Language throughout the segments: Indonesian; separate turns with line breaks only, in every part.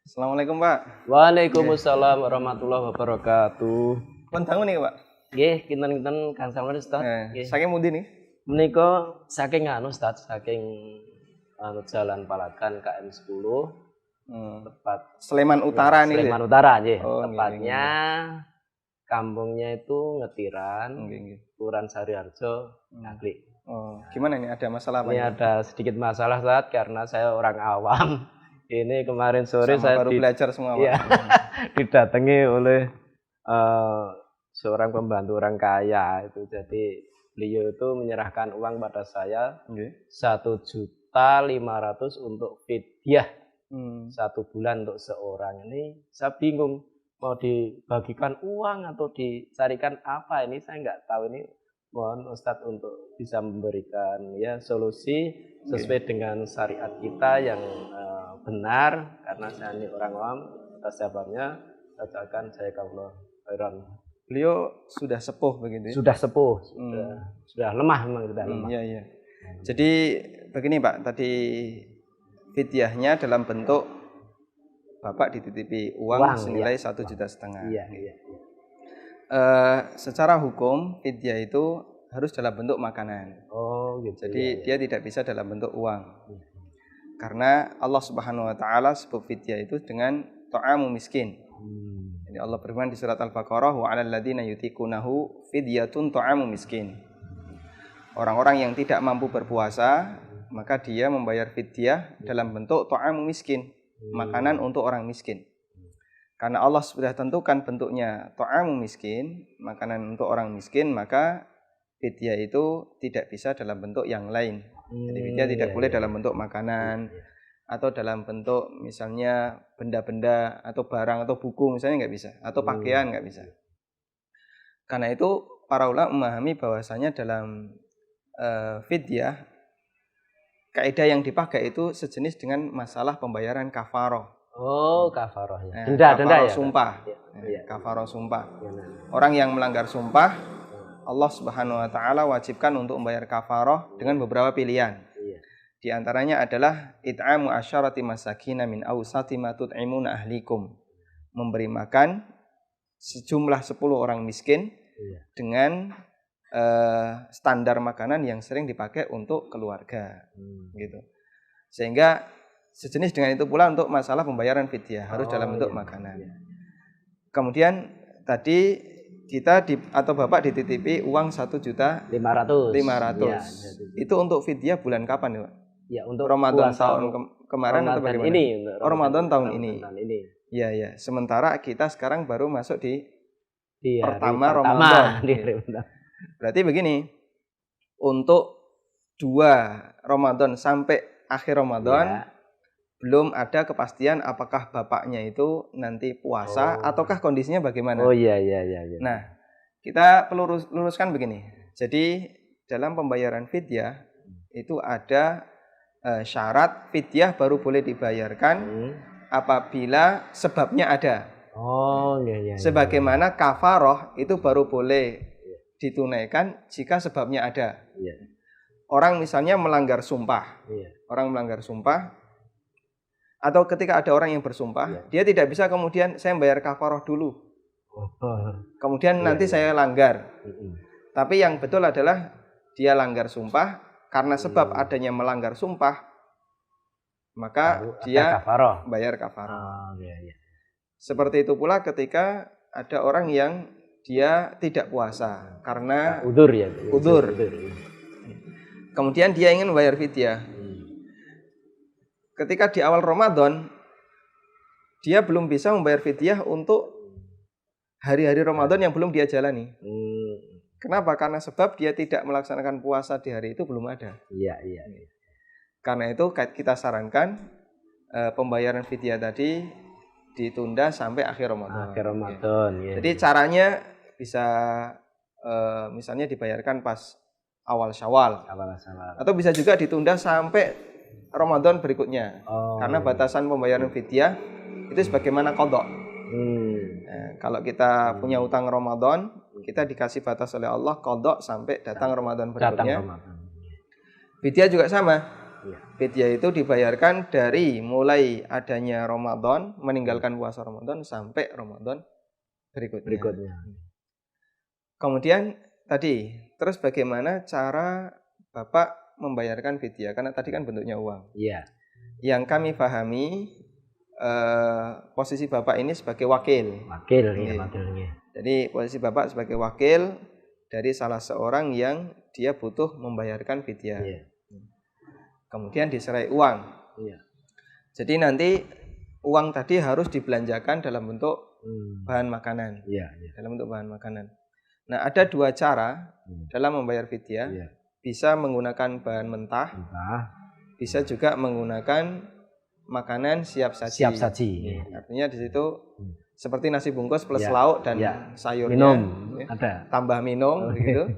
Assalamualaikum Pak.
Waalaikumsalam warahmatullahi wabarakatuh.
Pun dangu nih Pak.
Nggih, kinten-kinten gangsal Ustaz. Nggih.
Saking mundi nih.
Menika saking Ustaz, saking Jalan Palagan KM 10 tepat
Sleman Utara nih.
Sleman Utara nggih.
Oh,
tepatnya kampungnya itu Ngetiran, Kelurahan Sariharjo, Ngaglik.
Oh, gimana ini? Ada masalah apa?
Ini ada sedikit masalah Ustaz karena saya orang awam. Ini kemarin sore saya
baru belajar semua Pak.
Ya, didatangi oleh seorang pembantu orang kaya itu. Jadi beliau itu menyerahkan uang pada saya 1.500.000 untuk fidyah 1 bulan untuk seorang. Ini saya bingung mau dibagikan uang atau dicarikan apa ini, saya nggak tahu. Ini mohon Ustadz untuk bisa memberikan ya solusi sesuai dengan syariat kita yang benar, karena saya ini orang awam. Atas sebabnya katakan saya kaulah khairan.
Beliau sudah sepuh begitu ya?
Sudah sepuh, sudah lemah memang, sudah lemah.
Iya. Jadi begini Pak, tadi fidyahnya dalam bentuk Bapak dititipi uang senilai 1,5 juta.
Iya.
Secara hukum fidyah itu harus dalam bentuk makanan.
Oh, gitu.
Jadi dia tidak bisa dalam bentuk uang. Karena Allah Subhanahu wa taala sebut fidyah itu dengan ta'amu miskin. Jadi Allah berfirman di surat Al-Baqarah, wa 'alal ladzina yutiqunahu fidyatun ta'amu miskin. Orang-orang yang tidak mampu berpuasa, maka dia membayar fidyah dalam bentuk ta'amu miskin, makanan untuk orang miskin. Karena Allah sudah tentukan bentuknya ta'amu miskin, makanan untuk orang miskin, maka fidyah itu tidak bisa dalam bentuk yang lain. Jadi fidyah tidak boleh dalam bentuk makanan atau dalam bentuk misalnya benda-benda atau barang atau buku misalnya nggak bisa, atau pakaian nggak bisa. Karena itu para ulama memahami bahwasanya dalam fidyah kaidah yang dipakai itu sejenis dengan masalah pembayaran kafaroh.
Oh, kafaroh ya.
Denda ya.
Sumpah.
Kafaroh sumpah. Orang yang melanggar sumpah, Allah Subhanahu wa taala wajibkan untuk membayar kafaroh dengan beberapa pilihan. Di antaranya adalah it'amu asyarati masakina min awsati ma tut'imuna ahlikum. Memberi makan sejumlah 10 orang miskin dengan standar makanan yang sering dipakai untuk keluarga. Gitu. Sehingga sejenis dengan itu pula untuk masalah pembayaran fidyah harus dalam bentuk makanan. Kemudian tadi kita atau Bapak dititipi uang 1.500.000.
Ya,
itu untuk fidyah bulan kapan ya Pak?
Ya, untuk
Ramadan tahun kemarin atau bagaimana?
Ini,
Ramadan tahun ini. Iya. Sementara kita sekarang baru masuk di pertama Ramadan. Berarti begini, untuk 2 Ramadan sampai akhir Ramadan belum ada kepastian apakah bapaknya itu nanti puasa ataukah kondisinya bagaimana.
Iya.
Nah, kita perlu luruskan begini. Jadi dalam pembayaran fidyah itu ada syarat fidyah baru boleh dibayarkan apabila sebabnya ada.
Iya.
Sebagaimana kafaroh itu baru boleh ditunaikan jika sebabnya ada. Orang misalnya melanggar sumpah. Orang melanggar sumpah, atau ketika ada orang yang bersumpah, dia tidak bisa kemudian saya bayar kafaroh dulu. Kemudian nanti saya langgar. Tapi yang betul adalah dia langgar sumpah, karena sebab adanya melanggar sumpah, maka dia bayar kafaroh. Seperti itu pula ketika ada orang yang dia tidak puasa karena udzur. Kemudian dia ingin membayar fidyah. Ketika di awal Ramadan dia belum bisa membayar fidyah untuk hari-hari Ramadan yang belum dia jalani. Kenapa? Karena sebab dia tidak melaksanakan puasa di hari itu belum ada.
Iya.
Karena itu kita sarankan pembayaran fidyah tadi ditunda sampai akhir Ramadan. Jadi caranya bisa misalnya dibayarkan pas awal Syawal. Atau bisa juga ditunda sampai Ramadan berikutnya. Karena batasan pembayaran fidyah itu sebagaimana qadha. Kalau kita punya utang Ramadan, kita dikasih batas oleh Allah qadha sampai datang Ramadan berikutnya. Fidyah juga sama.
Iya.
Fidyah itu dibayarkan dari mulai adanya Ramadan, meninggalkan puasa Ramadan sampai Ramadan berikutnya. Kemudian tadi, terus bagaimana cara Bapak membayarkan fidyah? Karena tadi kan bentuknya uang.
Iya.
Yang kami pahami posisi Bapak ini sebagai wakil.
Wakil, ya, wakilnya.
Jadi posisi Bapak sebagai wakil dari salah seorang yang dia butuh membayarkan fidyah.
Iya.
Kemudian diserai uang.
Iya.
Jadi nanti uang tadi harus dibelanjakan dalam bentuk bahan makanan.
Iya, iya.
Dalam bentuk bahan makanan. Nah, ada dua cara dalam membayar fidyah.
Iya.
Bisa menggunakan bahan mentah, bisa juga menggunakan makanan siap saji.
Siap saji.
Artinya di situ seperti nasi bungkus plus
Ya,
lauk dan
ya.
sayurnya.
Minum,
Ya.
ada.
Tambah minum, begitu.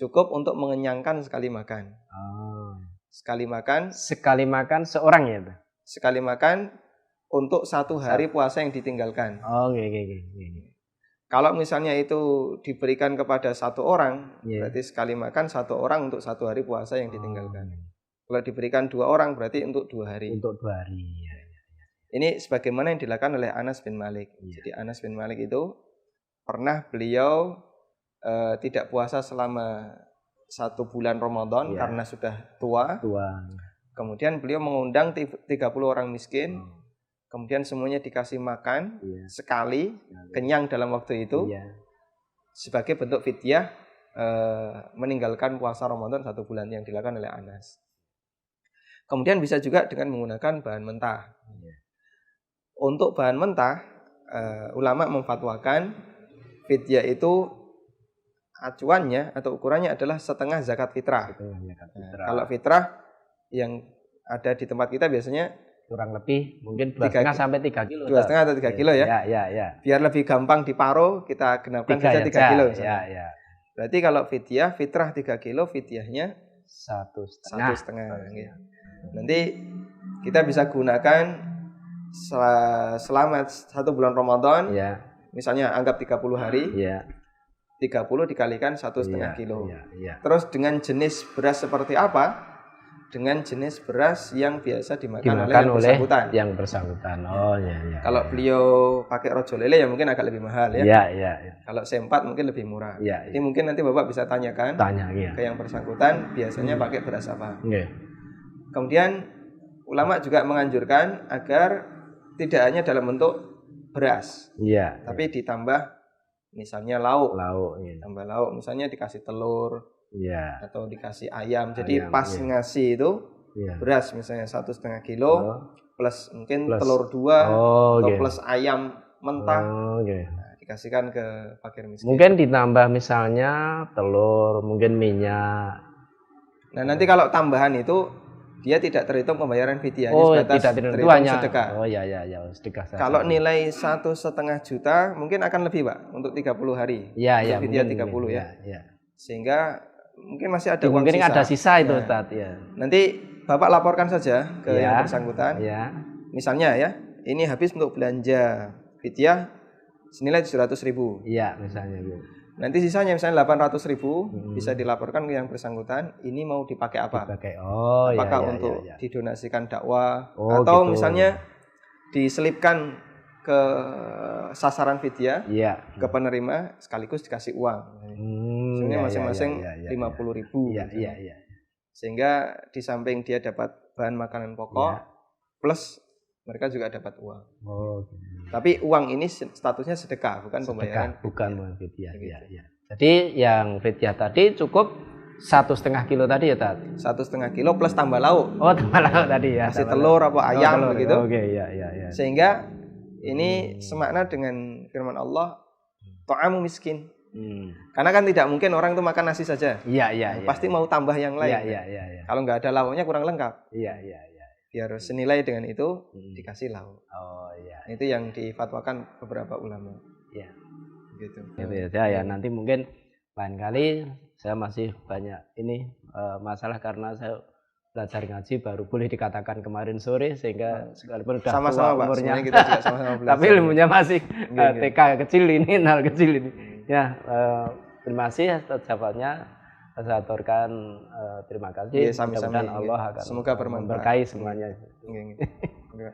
Cukup untuk mengenyangkan sekali makan. Sekali makan.
Sekali makan seorang ya, Pak?
Sekali makan untuk 1 hari puasa yang ditinggalkan.
Oh, oke.
Kalau misalnya itu diberikan kepada 1 orang,
Iya.
berarti sekali makan 1 orang untuk 1 hari puasa yang ditinggalkan. Kalau diberikan 2 orang, berarti untuk 2 hari.
Untuk 2 hari. Ya.
Ini sebagaimana yang dilakukan oleh Anas bin Malik.
Iya.
Jadi Anas bin Malik itu pernah beliau tidak puasa selama 1 bulan Ramadan
Iya.
karena sudah tua. Kemudian beliau mengundang 30 orang miskin. Kemudian semuanya dikasih makan sekali, kenyang dalam waktu itu.
Iya.
Sebagai bentuk fidyah meninggalkan puasa Ramadan 1 bulan yang dilakukan oleh Anas. Kemudian bisa juga dengan menggunakan bahan mentah. Untuk bahan mentah, ulama memfatwakan fidyah itu acuannya atau ukurannya adalah setengah zakat fitrah. Kalau fitrah yang ada di tempat kita biasanya
kurang lebih mungkin 2,5 sampai 3 kilo.
2,5 atau 3 kilo ya.
Ya.
Biar lebih gampang diparo, kita genapkan saja 3 kilo.
Ya.
Berarti kalau fitrah 3 kilo, fidyahnya
1,5.
Ya. Nanti kita bisa gunakan selama 1 bulan Ramadan.
Ya.
Misalnya anggap 30 hari.
Ya.
30 dikalikan 1,5 kilo.
Ya.
Terus dengan jenis beras seperti apa? Dengan jenis beras yang biasa dimakan oleh
yang bersangkutan. Oh ya.
Kalau beliau pakai rojo lele ya mungkin agak lebih mahal ya.
Ya.
Kalau C4 mungkin lebih murah.
Ya.
Jadi mungkin nanti Bapak bisa tanyakan ke yang bersangkutan biasanya pakai beras apa. Kemudian ulama juga menganjurkan agar tidak hanya dalam bentuk beras. Tapi ditambah misalnya lauk. Tambah lauk, misalnya dikasih telur. Atau dikasih ayam. Jadi pas ngasih itu beras misalnya 1,5 kilo plus mungkin telur 2 atau plus ayam mentah. Nah, dikasihkan ke fakir miskin.
Mungkin ditambah misalnya telur, mungkin minyak.
Nah, nanti kalau tambahan itu dia tidak terhitung pembayaran fidyah,
tidak terhitung hanya sedekah. Sedekah saja.
Kalau nilai 1,5 juta mungkin akan lebih, Pak, untuk 30 hari. Fidyah 30 ya. Sehingga mungkin masih ada uang
mungkin
sisa.
Ada sisa itu, Ustaz ya.
Nanti Bapak laporkan saja ke yang bersangkutan. Misalnya ya, ini habis untuk belanja fidyah senilai 700.000.
Misalnya Bu.
Nanti sisanya misalnya 800.000 bisa dilaporkan ke yang bersangkutan. Ini mau dipakai apa? Apakah untuk didonasikan dakwah atau misalnya diselipkan ke sasaran fidyah ke penerima sekaligus dikasih uang. Sebenarnya masing-masing 50.000. Sehingga di samping dia dapat bahan makanan pokok plus mereka juga dapat uang. Tapi uang ini statusnya sedekah, bukan pembayaran.
Bukan fidyah. Jadi yang fidyah tadi cukup 1,5 kilo tadi ya, Tat?
1,5 kilo plus tambah lauk.
Tambah lauk tadi ya.
Kasih telur apa ayam begitu.
Iya.
Sehingga ini semakna dengan firman Allah, ta'amu miskin. Karena kan tidak mungkin orang itu makan nasi saja. Pasti mau tambah yang lain. Kalau nggak ada lauknya kurang lengkap. Biar senilai dengan itu dikasih lauk. Itu yang difatwakan beberapa ulama. Gitu.
Ya, nanti mungkin lain kali saya masih banyak ini masalah karena saya belajar ngaji baru boleh dikatakan kemarin sore sehingga sekalipun sudah
sama-sama Pak,
umurnya
kita juga sama-sama belajar.
Tapi ilmunya masih TK kecil ini, nal kecil ini. Ya, terima kasih atas jawabannya. Saya aturkan terima kasih.
Iya, sami-sami.
Mudah-mudahan Allah akan
Semoga bermanfaat.
memberkahi semuanya.
Nggih, nggih.